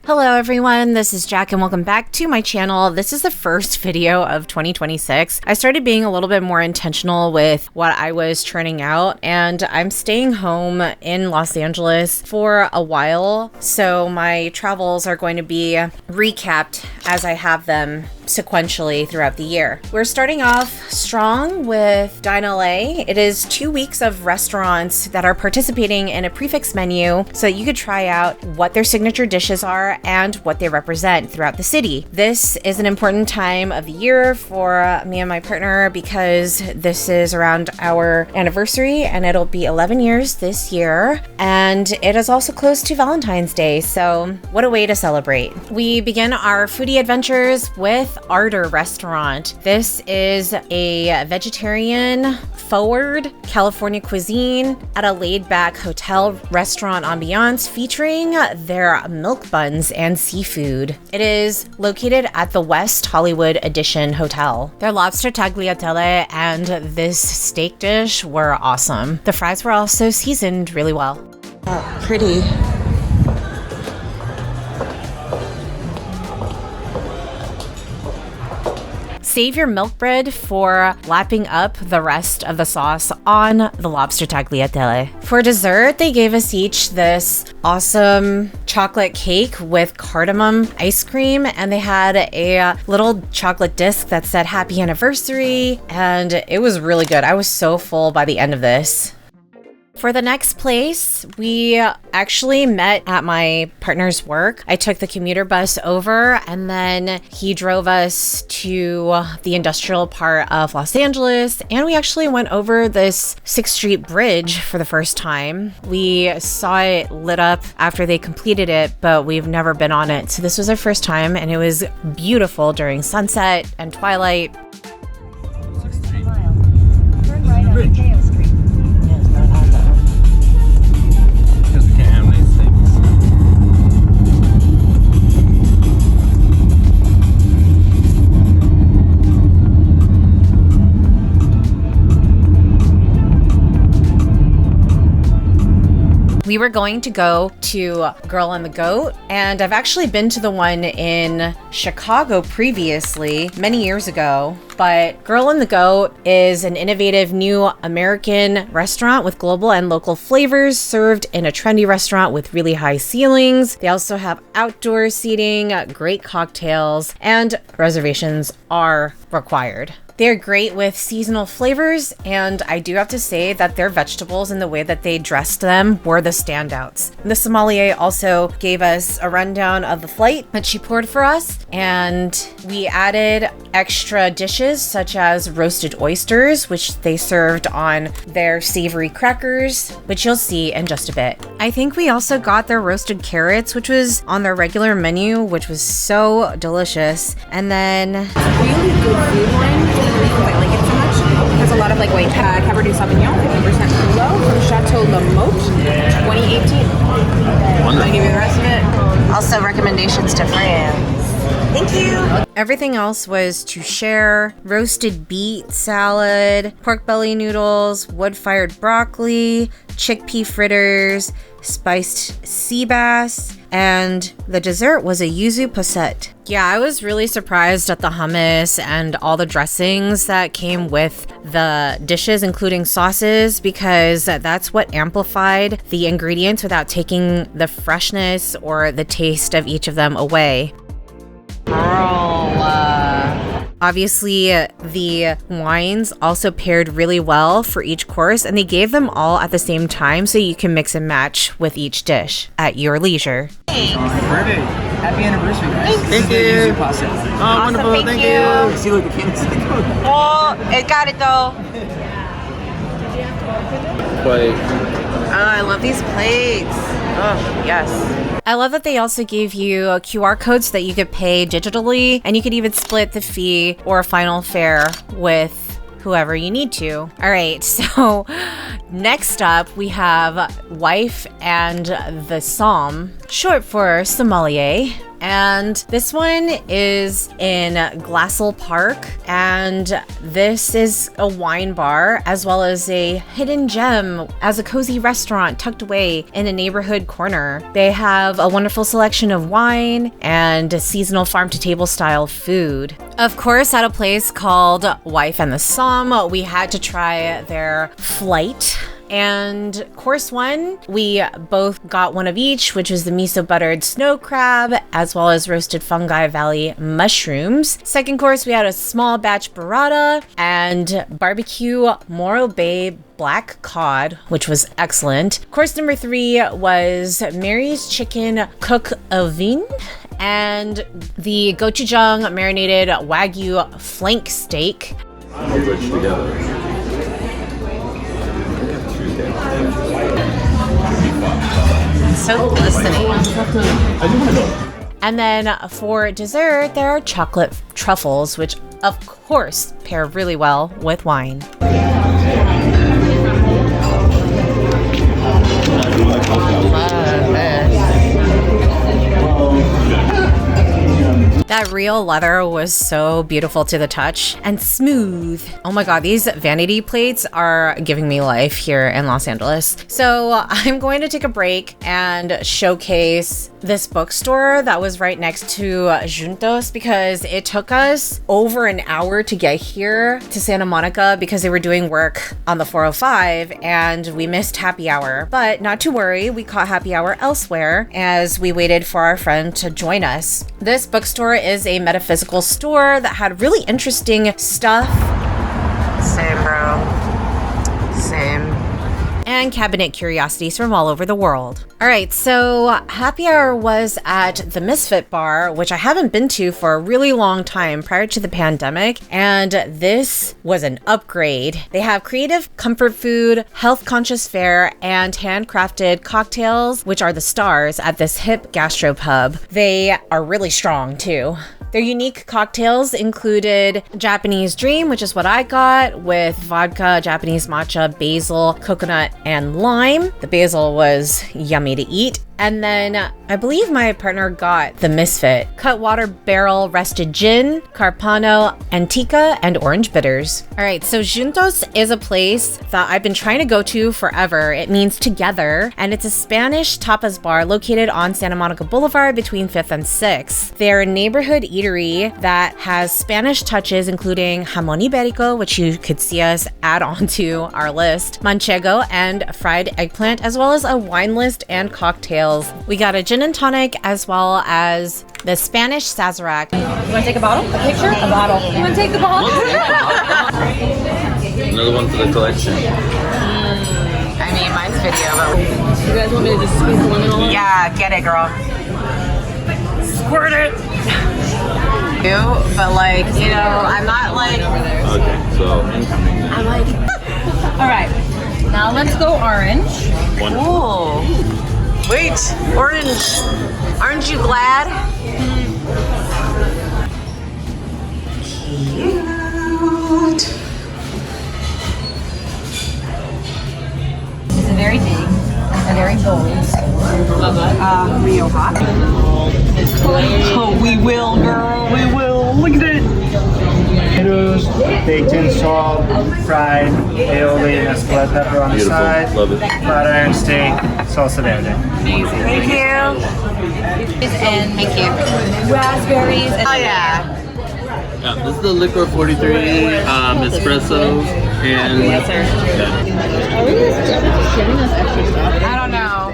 Hello everyone, this is Jack and welcome back to my channel. This is the first video of 2026. I started being a little bit more intentional with what I was churning out, and I'm staying home in Los Angeles for a while, so my travels are going to be recapped as I have them sequentially throughout the year. We're starting off strong with DineLA. It is 2 weeks of restaurants that are participating in a prefix menu so that you could try out what their signature dishes are and what they represent throughout the city. This is an important time of the year for me and my partner because this is around our anniversary and it'll be 11 years this year, and it is also close to Valentine's Day, so what a way to celebrate. We begin our foodie adventures with Ardor Restaurant. This is a vegetarian forward California cuisine at a laid-back hotel restaurant ambiance featuring their milk buns and seafood. It is located at the West Hollywood Edition Hotel. Their lobster tagliatelle and this steak dish were awesome. The fries were also seasoned really well. Oh, pretty. Save your milk bread for lapping up the rest of the sauce on the lobster tagliatelle. For dessert, they gave us each this awesome chocolate cake with cardamom ice cream, and they had a little chocolate disc that said happy anniversary, and it was really good. I was so full by the end of this. For the next place, we actually met at my partner's work. I took the commuter bus over and then he drove us to the industrial part of Los Angeles, and we actually went over this 6th Street Bridge for the first time. We saw it lit up after they completed it, but we've never been on it. So this was our first time and it was beautiful during sunset and twilight. 6th Street. Turn right on Mateo Street. We were going to go to Girl and the Goat, and I've actually been to the one in Chicago previously, many years ago. But Girl and the Goat is an innovative new American restaurant with global and local flavors served in a trendy restaurant with really high ceilings. They also have outdoor seating, great cocktails, and reservations are required. They're great with seasonal flavors, and I do have to say that their vegetables and the way that they dressed them were the standouts. The sommelier also gave us a rundown of the flight that she poured for us, and we added extra dishes such as roasted oysters, which they served on their savory crackers, which you'll see in just a bit. I think we also got their roasted carrots, which was on their regular menu, which was so delicious. And then really good food line. I like it so much. It has a lot of like white Cabernet Sauvignon, 50% Merlot from Chateau La Motte, 2018. I'll give you the rest of it. also recommendations to friends. Thank you. Everything else was to share: roasted beet salad, pork belly noodles, wood-fired broccoli, chickpea fritters, spiced sea bass, and the dessert was a yuzu posset. Yeah, I was really surprised at the hummus and all the dressings that came with the dishes, including sauces, because that's what amplified the ingredients without taking the freshness or the taste of each of them away. Obviously, the wines also paired really well for each course, and they gave them all at the same time so you can mix and match with each dish at your leisure. Perfect. Happy anniversary, guys. Thank you. Oh, Awesome, wonderful. thank you. See, look, the candles. Oh, it got it though. Plate. Oh, I love these plates. Oh, yes. I love that they also gave you QR codes that you could pay digitally, and you could even split the fee or final fare with whoever you need to. All right, so next up we have Wife and the Somm, short for sommelier. And this one is in Glassell Park, and this is a wine bar as well as a hidden gem as a cozy restaurant tucked away in a neighborhood corner. They have a wonderful selection of wine and seasonal farm-to-table style food. Of course, at a place called Wife and the Somme, we had to try their flight. And course one, we both got one of each, which was the miso buttered snow crab, as well as roasted fungi valley mushrooms. Second course, we had a small batch burrata and barbecue Morro Bay black cod, which was excellent. Course number 3 was Mary's chicken coq au vin and the gochujang marinated wagyu flank steak. So glistening. And then for dessert, there are chocolate truffles, which of course pair really well with wine. That real leather was so beautiful to the touch and smooth. Oh my god, these vanity plates are giving me life here in Los Angeles. So I'm going to take a break and showcase this bookstore that was right next to Juntos because it took us over an hour to get here to Santa Monica because they were doing work on the 405 and we missed happy hour. But not to worry, we caught happy hour elsewhere as we waited for our friend to join us. This bookstore is a metaphysical store that had really interesting stuff. Same, bro. Same. And cabinet curiosities from all over the world. All right, so happy hour was at the Misfit Bar, which I haven't been to for a really long time prior to the pandemic, and this was an upgrade. They have creative comfort food, health-conscious fare, and handcrafted cocktails, which are the stars at this hip gastropub. They are really strong, too. Their unique cocktails included Japanese Dream, which is what I got, with vodka, Japanese matcha, basil, coconut, and lime. The basil was yummy to eat. And then I believe my partner got the Misfit, Cutwater Barrel Rested Gin, Carpano Antica, and Orange Bitters. All right, so Juntos is a place that I've been trying to go to forever. It means together, and it's a Spanish tapas bar located on Santa Monica Boulevard between 5th and 6th. They're a neighborhood eatery that has Spanish touches, including jamón ibérico, which you could see us add onto our list, manchego, and fried eggplant, as well as a wine list and cocktails. We got a gin and tonic as well as the Spanish Sazerac. You want to take a bottle? A picture? A bottle. You want to take the bottle? Another one for the collection. I mean, mine's video, but... You guys want me to just squeeze the lemon on? Yeah, get it, girl. Squirt it! But like, you know, I'm not like... Okay, so incoming. I'm like... All right. Now let's go orange. Cool. Wait, orange. Aren't you glad? Cute. It's a very big, a very bold. Rioja. Oh, we will, girl. We will. Look at it. Potatoes, baked in salt, fried aioli and split pepper on the Beautiful. side. Love it. Flat iron steak, salsa verde. Thank you. And Thank you. raspberries. And Oh, yeah. Yeah, this is the Liquor 43 espresso and I don't know.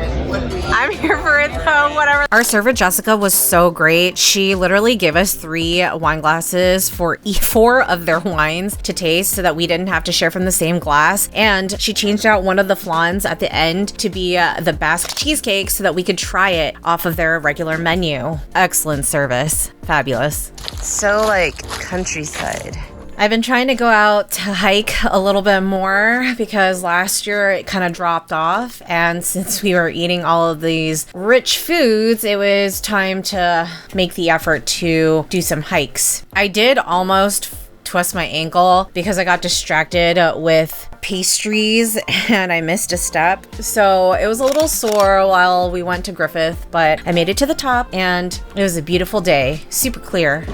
I'm here for it though, whatever. Our server Jessica was so great. She literally gave us 3 wine glasses for 4 of their wines to taste so that we didn't have to share from the same glass. And she changed out one of the flans at the end to be the Basque cheesecake so that we could try it off of their regular menu. Excellent service. Fabulous. So like countryside. I've been trying to go out to hike a little bit more because last year it kind of dropped off, and since we were eating all of these rich foods, it was time to make the effort to do some hikes. I did almost twist my ankle because I got distracted with pastries and I missed a step. So it was a little sore while we went to Griffith, but I made it to the top and it was a beautiful day. Super clear.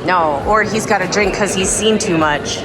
No, or he's got a drink because he's seen too much.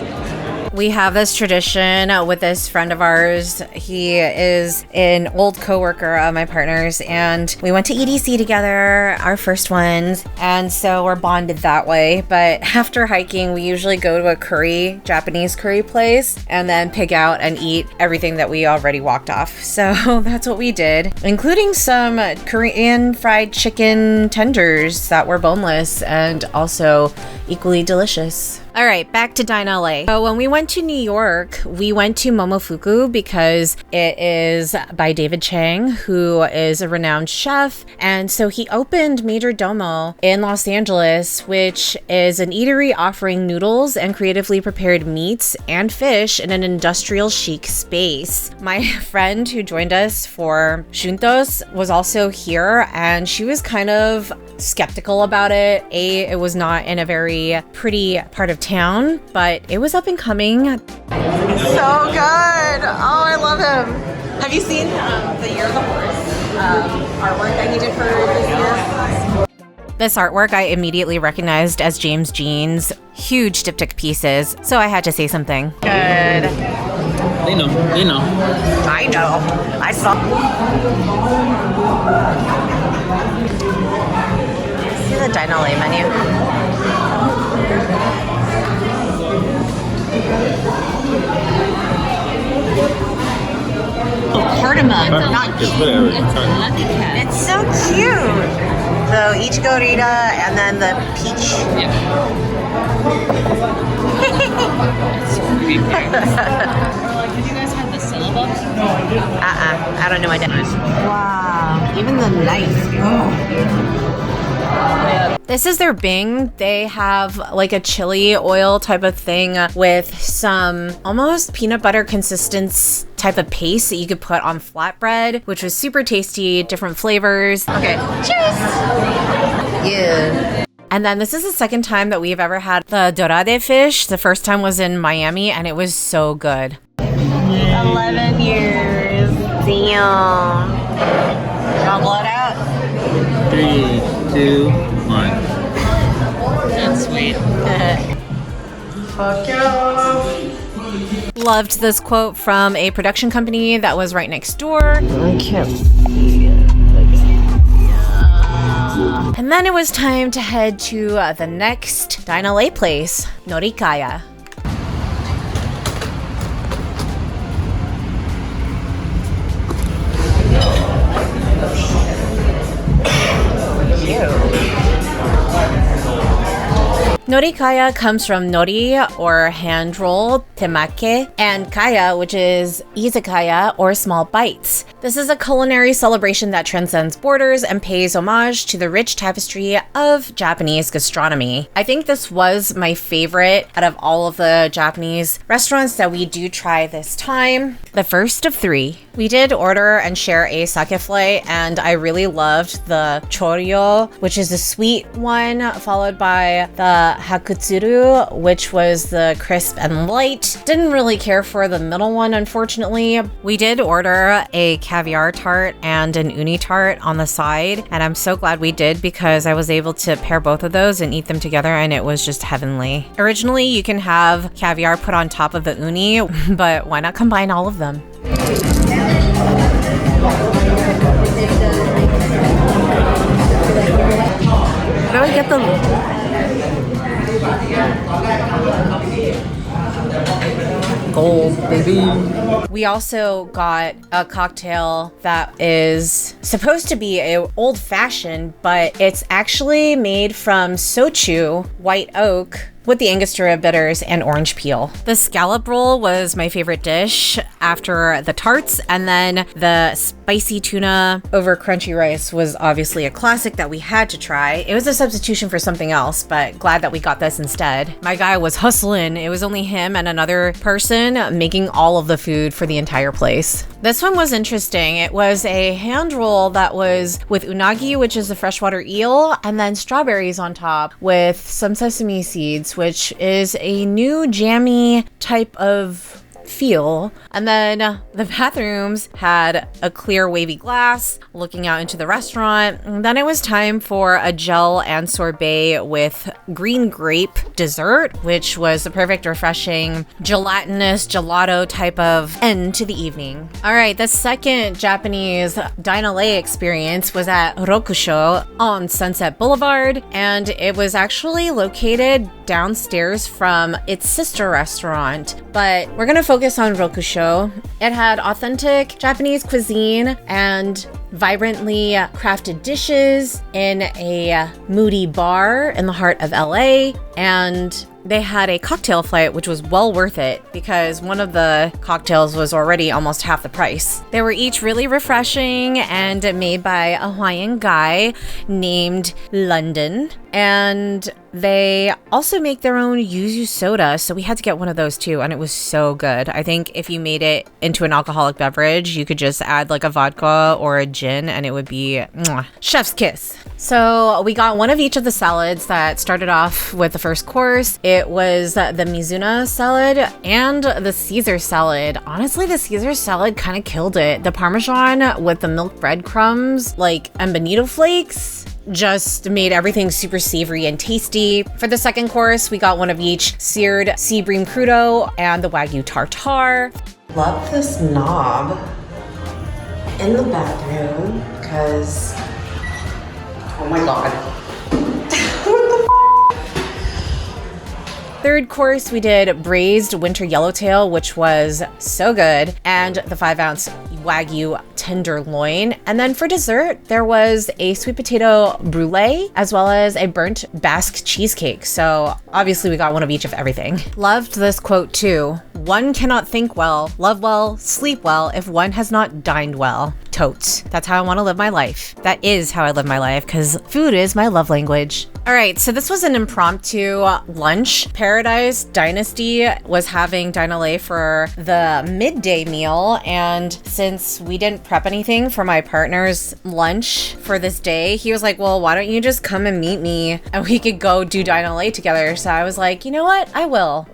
We have this tradition with this friend of ours. He is an old coworker of my partner's, and we went to EDC together, our first ones, and so we're bonded that way. But after hiking, we usually go to a Japanese curry place, and then pick out and eat everything that we already walked off. So that's what we did, including some Korean fried chicken tenders that were boneless and also equally delicious. All right, back to DineLA. So when we went to New York, we went to Momofuku because it is by David Chang, who is a renowned chef. And so he opened Major Domo in Los Angeles, which is an eatery offering noodles and creatively prepared meats and fish in an industrial chic space. My friend who joined us for Shuntos was also here, and she was kind of skeptical about it. It was not in a very pretty part of town, but it was up and coming. So good. Oh, I love him. Have you seen the Year of the Horse artwork that he did for this year? This artwork I immediately recognized as James Jean's huge diptych pieces, so I had to say something. Good. They know. I know. I saw. See the DineLA menu. Oh, cardamom, not whatever. It's so cute. So each gorita and then the peach. Yeah. Have you guys had the syllabus? I don't know. I didn't. Wow. Even the knife. Oh. This is their Bing. They have like a chili oil type of thing with some almost peanut butter consistence type of paste that you could put on flatbread, which was super tasty, different flavors. Okay, cheers! Yeah. And then this is the second time that we've ever had the dorade fish. The first time was in Miami and it was so good. 11 years. Damn. Y'all blow it out? 3, 2, 1. That's sweet. Fuck yeah. Loved this quote from a production company that was right next door. I can't. And then it was time to head to the next DineLA place, Norikaya. Norikaya comes from nori, or hand roll, temake, and kaya, which is izakaya, or small bites. This is a culinary celebration that transcends borders and pays homage to the rich tapestry of Japanese gastronomy. I think this was my favorite out of all of the Japanese restaurants that we do try this time. The first of 3. We did order and share a sake filet, and I really loved the choryo, which is the sweet one, followed by the hakutsuru, which was the crisp and light. Didn't really care for the middle one, unfortunately. We did order a caviar tart and an uni tart on the side, and I'm so glad we did because I was able to pair both of those and eat them together, and it was just heavenly. Originally, you can have caviar put on top of the uni, but why not combine all of them? How do I get the gold, baby? We also got a cocktail that is supposed to be a old-fashioned, but it's actually made from sochu, white oak, with the Angostura bitters and orange peel. The scallop roll was my favorite dish after the tarts, and then the spicy tuna over crunchy rice was obviously a classic that we had to try. It was a substitution for something else, but glad that we got this instead. My guy was hustling. It was only him and another person making all of the food for the entire place. This one was interesting. It was a hand roll that was with unagi, which is a freshwater eel, and then strawberries on top with some sesame seeds, Experience, which is a new jammy type of feel. And then the bathrooms had a clear wavy glass looking out into the restaurant. And then it was time for a gel and sorbet with green grape dessert, which was the perfect refreshing gelatinous gelato type of end to the evening. All right, the second Japanese DineLA experience was at Rokusho on Sunset Boulevard, and it was actually located downstairs from its sister restaurant. But we're gonna focus on Rokusho. It had authentic Japanese cuisine and vibrantly crafted dishes in a moody bar in the heart of LA, and they had a cocktail flight, which was well worth it because one of the cocktails was already almost half the price. They were each really refreshing and made by a Hawaiian guy named London. And they also make their own yuzu soda, so we had to get one of those too, and it was so good. I think if you made it into an alcoholic beverage, you could just add like a vodka or a gin and it would be chef's kiss. So we got one of each of the salads that started off with the first course. It was the Mizuna salad and the Caesar salad. Honestly, the Caesar salad kind of killed it. The Parmesan with the milk breadcrumbs, like, and bonito flakes, just made everything super savory and tasty. For the second course, we got one of each seared sea bream crudo and the Wagyu tartare. Love this knob in the bathroom because, oh my god. Third course, we did braised winter yellowtail, which was so good, and the 5-ounce Wagyu tenderloin. And then for dessert, there was a sweet potato brulee, as well as a burnt Basque cheesecake. So obviously we got one of each of everything. Loved this quote too. One cannot think well, love well, sleep well if one has not dined well. Totes. That's how I want to live my life. That is how I live my life, because food is my love language. All right, so this was an impromptu lunch. Paradise Dynasty was having DineLA for the midday meal, and since we didn't prep anything for my partner's lunch for this day, he was like, well, why don't you just come and meet me and we could go do DineLA together? So I was like, you know what? I will.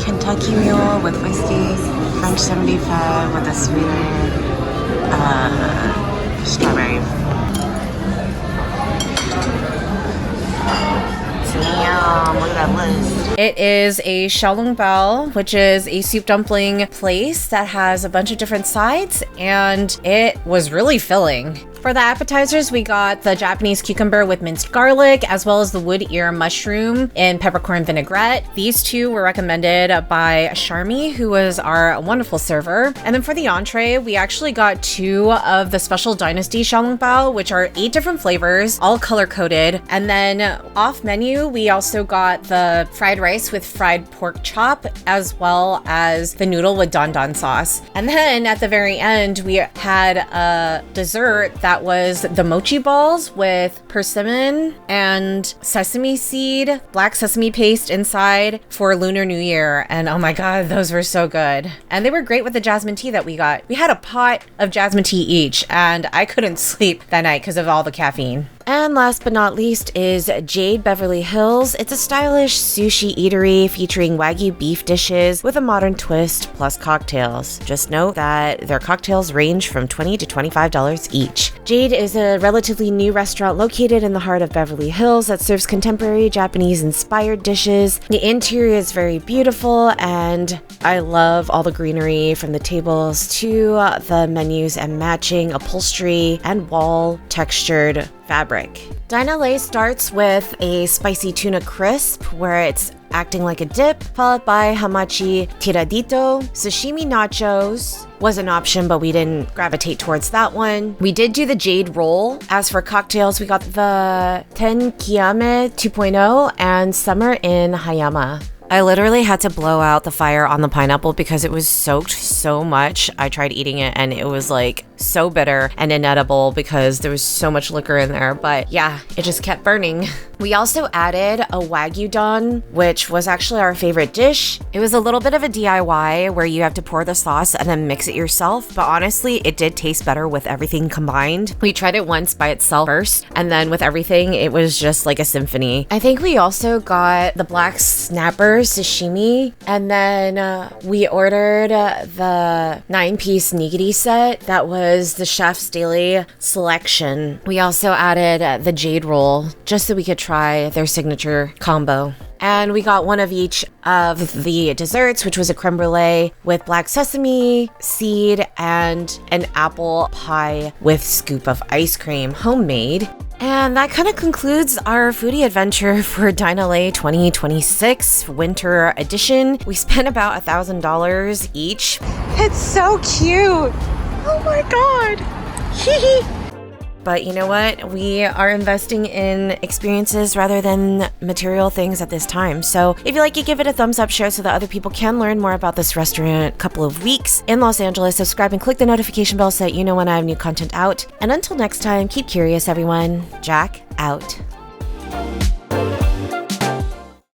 Kentucky Mule with whiskey, French 75 with a sweeter strawberry. Damn, look at that list. It is a xiaolongbao, which is a soup dumpling place that has a bunch of different sides, and it was really filling. For the appetizers, we got the Japanese cucumber with minced garlic, as well as the wood ear mushroom in peppercorn vinaigrette. These two were recommended by Sharmi, who was our wonderful server. And then for the entree, we actually got 2 of the special Dynasty xiaolongbao, which are 8 different flavors, all color-coded. And then off menu, we also got the fried rice with fried pork chop, as well as the noodle with don don sauce. And then at the very end, we had a dessert that was the mochi balls with persimmon and sesame seed, black sesame paste inside for Lunar New Year. And oh my God, those were so good. And they were great with the jasmine tea that we got. We had a pot of jasmine tea each, and I couldn't sleep that night because of all the caffeine. And last but not least is Jade Beverly Hills. It's a stylish sushi eatery featuring Wagyu beef dishes with a modern twist plus cocktails. Just note that their cocktails range from $20 to $25 each. Jade is a relatively new restaurant located in the heart of Beverly Hills that serves contemporary Japanese-inspired dishes. The interior is very beautiful, and I love all the greenery from the tables to the menus and matching upholstery and wall textured fabric. DineLA starts with a spicy tuna crisp where it's acting like a dip, followed by hamachi tiradito. Sashimi nachos was an option, but we didn't gravitate towards that one. We did do the jade roll. As for cocktails, we got the Ten Kiame 2.0 and Summer in Hayama. I literally had to blow out the fire on the pineapple because it was soaked so much. I tried eating it and it was like so bitter and inedible because there was so much liquor in there. But yeah, it just kept burning. We also added a Wagyu don, which was actually our favorite dish. It was a little bit of a DIY where you have to pour the sauce and then mix it yourself. But honestly, it did taste better with everything combined. We tried it once by itself first, and then with everything, it was just like a symphony. I think we also got the black snapper sashimi, and then we ordered the 9-piece nigiri set. That was the chef's daily selection. We also added the jade roll just so we could try their signature combo. And we got one of each of the desserts, which was a creme brulee with black sesame seed and an apple pie with scoop of ice cream, homemade. And that kind of concludes our foodie adventure for DineLA 2026 winter edition. We spent about $1,000 each. It's so cute. Oh my God. But you know what? We are investing in experiences rather than material things at this time. So if you like it, give it a thumbs up, share so that other people can learn more about this restaurant. Couple of weeks in Los Angeles. Subscribe and click the notification bell so that you know when I have new content out. And until next time, keep curious, everyone. Jack out.